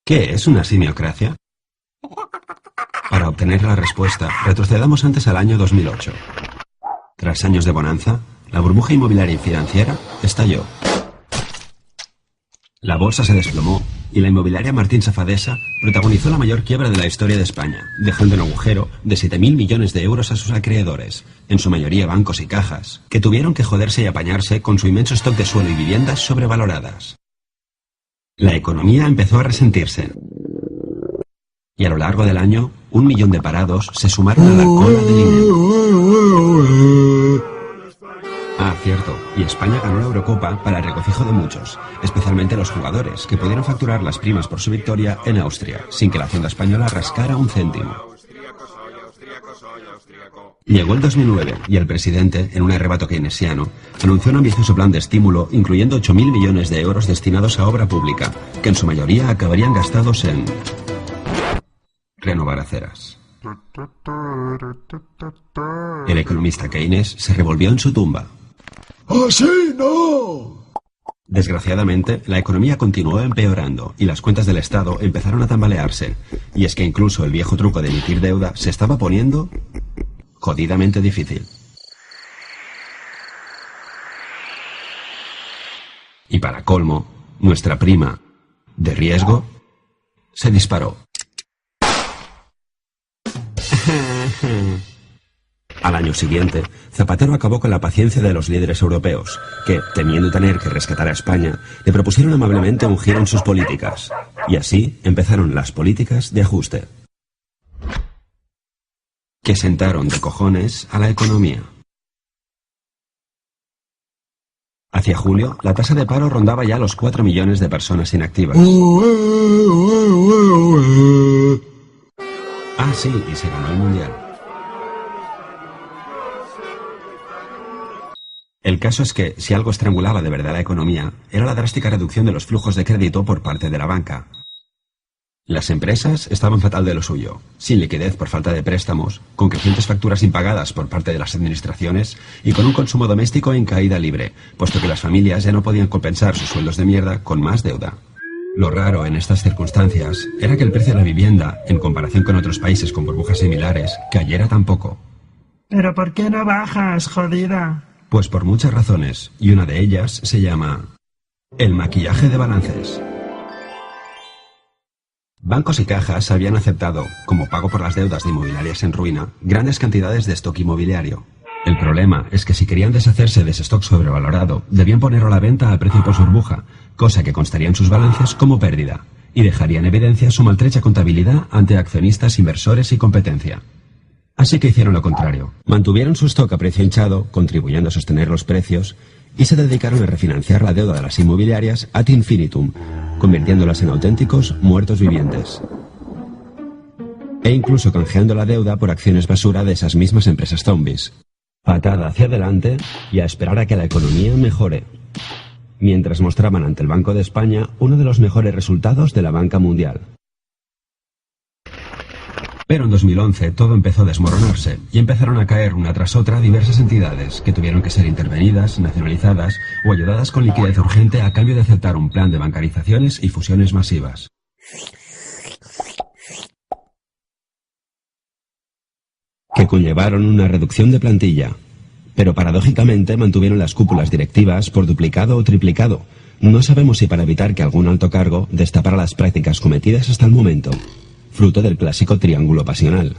¿Qué es una simiocracia? Para obtener la respuesta, retrocedamos antes al año 2008. Tras años de bonanza, la burbuja inmobiliaria y financiera estalló. La bolsa se desplomó y la inmobiliaria Martín Safadesa protagonizó la mayor quiebra de la historia de España, dejando un agujero de 7.000 millones de euros a sus acreedores, en su mayoría bancos y cajas, que tuvieron que joderse y apañarse con su inmenso stock de suelo y viviendas sobrevaloradas. La economía empezó a resentirse. Y a lo largo del año, 1 millón de parados se sumaron a la cola del INE. Ah, cierto, y España ganó la Eurocopa para el regocijo de muchos, especialmente los jugadores, que pudieron facturar las primas por su victoria en Austria, sin que la Hacienda española rascara un céntimo. Llegó el 2009 y el presidente, en un arrebato keynesiano, anunció un ambicioso plan de estímulo incluyendo 8.000 millones de euros destinados a obra pública, que en su mayoría acabarían gastados en renovar aceras. El economista Keynes se revolvió en su tumba. ¡Así no! Desgraciadamente, la economía continuó empeorando y las cuentas del Estado empezaron a tambalearse. Y es que incluso el viejo truco de emitir deuda se estaba poniendo jodidamente difícil. Y para colmo, nuestra prima de riesgo se disparó. Al año siguiente, Zapatero acabó con la paciencia de los líderes europeos, que, temiendo tener que rescatar a España, le propusieron amablemente un giro en sus políticas. Y así empezaron las políticas de ajuste, que sentaron de cojones a la economía. Hacia julio, la tasa de paro rondaba ya los 4 millones de personas inactivas. Ah, sí, y se ganó el Mundial. El caso es que, si algo estrangulaba de verdad la economía, era la drástica reducción de los flujos de crédito por parte de la banca. Las empresas estaban fatal de lo suyo, sin liquidez por falta de préstamos, con crecientes facturas impagadas por parte de las administraciones y con un consumo doméstico en caída libre, puesto que las familias ya no podían compensar sus sueldos de mierda con más deuda. Lo raro en estas circunstancias era que el precio de la vivienda, en comparación con otros países con burbujas similares, cayera tan poco. ¿Pero por qué no bajas, jodida? Pues por muchas razones, y una de ellas se llama el maquillaje de balances. Bancos y cajas habían aceptado, como pago por las deudas de inmobiliarias en ruina, grandes cantidades de stock inmobiliario. El problema es que si querían deshacerse de ese stock sobrevalorado, debían ponerlo a la venta a precio por burbuja, cosa que constaría en sus balances como pérdida, y dejaría en evidencia su maltrecha contabilidad ante accionistas, inversores y competencia. Así que hicieron lo contrario. Mantuvieron su stock a precio hinchado, contribuyendo a sostener los precios, y se dedicaron a refinanciar la deuda de las inmobiliarias ad infinitum, convirtiéndolas en auténticos muertos vivientes. E incluso canjeando la deuda por acciones basura de esas mismas empresas zombies. Patada hacia adelante y a esperar a que la economía mejore. Mientras mostraban ante el Banco de España uno de los mejores resultados de la banca mundial. Pero en 2011 todo empezó a desmoronarse y empezaron a caer una tras otra diversas entidades que tuvieron que ser intervenidas, nacionalizadas o ayudadas con liquidez urgente a cambio de aceptar un plan de bancarizaciones y fusiones masivas. Que conllevaron una reducción de plantilla, pero paradójicamente mantuvieron las cúpulas directivas por duplicado o triplicado. No sabemos si para evitar que algún alto cargo destapara las prácticas cometidas hasta el momento, fruto del clásico triángulo pasional.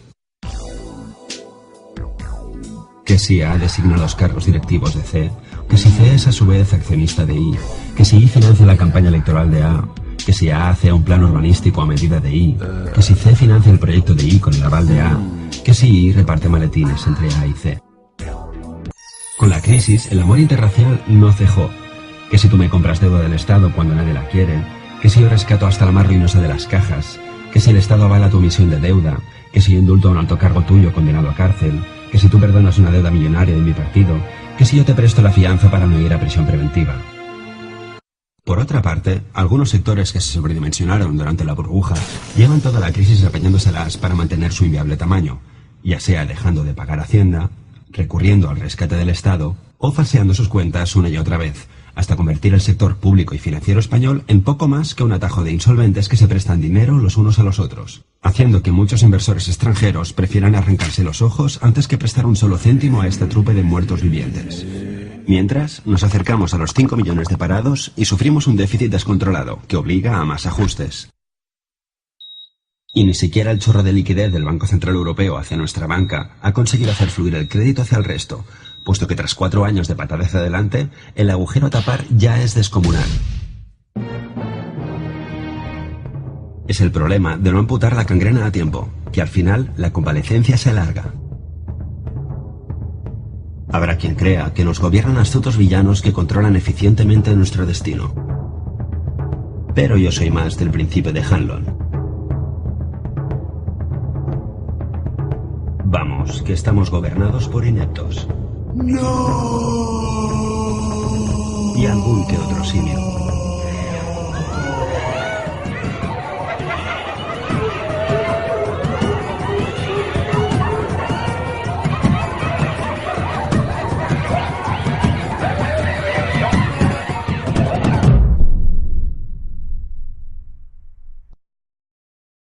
Que si A designa los cargos directivos de C, que si C es a su vez accionista de I, que si I financia la campaña electoral de A, que si A hace un plan urbanístico a medida de I, que si C financia el proyecto de I con el aval de A, que si I reparte maletines entre A y C. Con la crisis, el amor interracial no cejó. Que si tú me compras deuda del Estado cuando nadie la quiere, que si yo rescato hasta la más ruinosa de las cajas, que si el Estado avala tu emisión de deuda, que si yo indulto a un alto cargo tuyo condenado a cárcel, que si tú perdonas una deuda millonaria de mi partido, que si yo te presto la fianza para no ir a prisión preventiva. Por otra parte, algunos sectores que se sobredimensionaron durante la burbuja llevan toda la crisis apañándoselas para mantener su inviable tamaño, ya sea dejando de pagar Hacienda, recurriendo al rescate del Estado o falseando sus cuentas una y otra vez, hasta convertir el sector público y financiero español en poco más que un atajo de insolventes que se prestan dinero los unos a los otros, haciendo que muchos inversores extranjeros prefieran arrancarse los ojos antes que prestar un solo céntimo a esta trupe de muertos vivientes. Mientras, nos acercamos a los 5 millones de parados y sufrimos un déficit descontrolado que obliga a más ajustes. Y ni siquiera el chorro de liquidez del Banco Central Europeo hacia nuestra banca ha conseguido hacer fluir el crédito hacia el resto, puesto que tras 4 años de patada hacia adelante, el agujero a tapar ya es descomunal. Es el problema de no amputar la gangrena a tiempo, que al final la convalecencia se alarga. Habrá quien crea que nos gobiernan astutos villanos que controlan eficientemente nuestro destino. Pero yo soy más del principio de Hanlon. Vamos, que estamos gobernados por ineptos. ¡No! Y algún que otro simio.